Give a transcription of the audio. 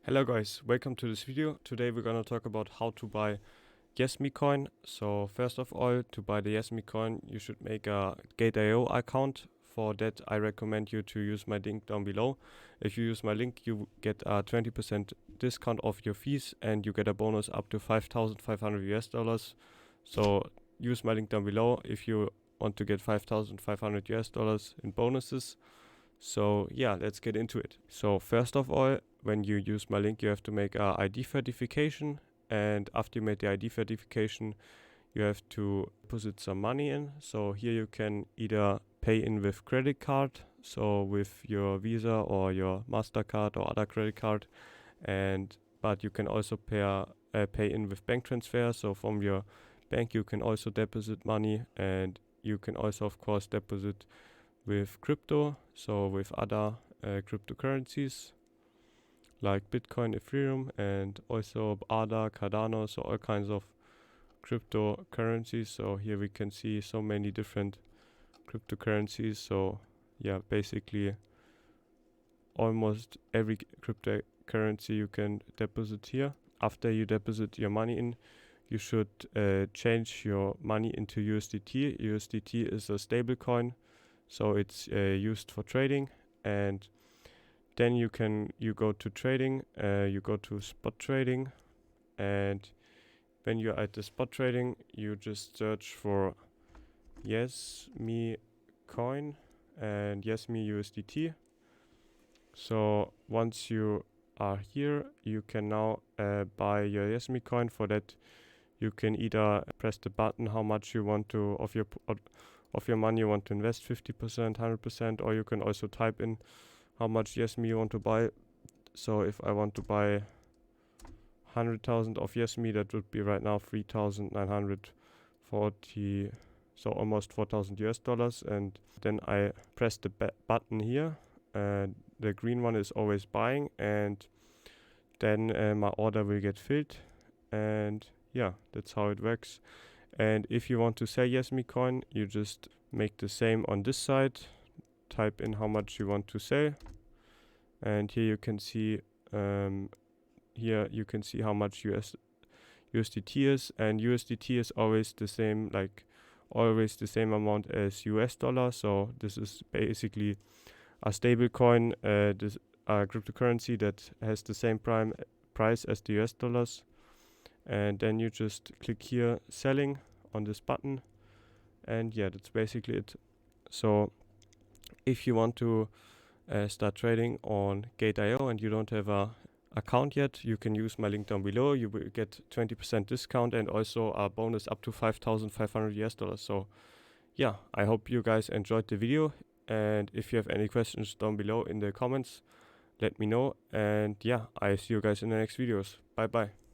Hello guys, welcome to this video. Today we're gonna talk about how to buy YesMe coin. So first of all, to buy the YesMe coin, you should make a Gate.io account. For that, I recommend you to use my link down below. If you use my link, you get a 20% discount off your fees and you get a bonus up to 5,500 US dollars. So use my link down below if you want to get 5,500 US dollars in bonuses. So yeah, let's get into it. So first of all, when you use my link, you have to make a ID verification, and after you made the ID verification, you have to deposit some money in. So here you can either pay in with credit card, so with your Visa or your MasterCard or other credit card, but you can also pay in with bank transfer. So from your bank you can also deposit money, and you can also of course deposit with crypto, so with other cryptocurrencies like Bitcoin, Ethereum, and also ADA, Cardano, so all kinds of cryptocurrencies. So here we can see so many different cryptocurrencies. So yeah, basically almost every cryptocurrency you can deposit here. After you deposit your money in, you should change your money into USDT. USDT is a stable coin, so it's used for trading, and then you go to trading, you go to spot trading, and when you're at the spot trading, you just search for YesMe coin and YesMe USDT. So once you are here, you can now buy your YesMe coin. For that, you can either press the button how much you want to of your money you want to invest, 50%, 100%, or you can also type in how much YesMe you want to buy. So if I want to buy 100,000 of YesMe, that would be right now 3,940, so almost 4,000 US dollars. And then I press the button here, and the green one is always buying, and then my order will get filled, and yeah, that's how it works. And if you want to sell YesMe coin, you just make the same on this side, type in how much you want to sell, and here you can see how much USDT is, and USDT is always the same, always the same amount as US dollar. So this is basically a stable coin, this cryptocurrency that has the same price as the US dollars. And then you just click here selling on this button, and yeah, that's basically it. So if you want to start trading on Gate.io and you don't have a account yet, you can use my link down below. You will get 20% discount and also a bonus up to 5,500 US dollars. So yeah, I hope you guys enjoyed the video, and if you have any questions down below in the comments, let me know. And yeah, I see you guys in the next videos. Bye bye.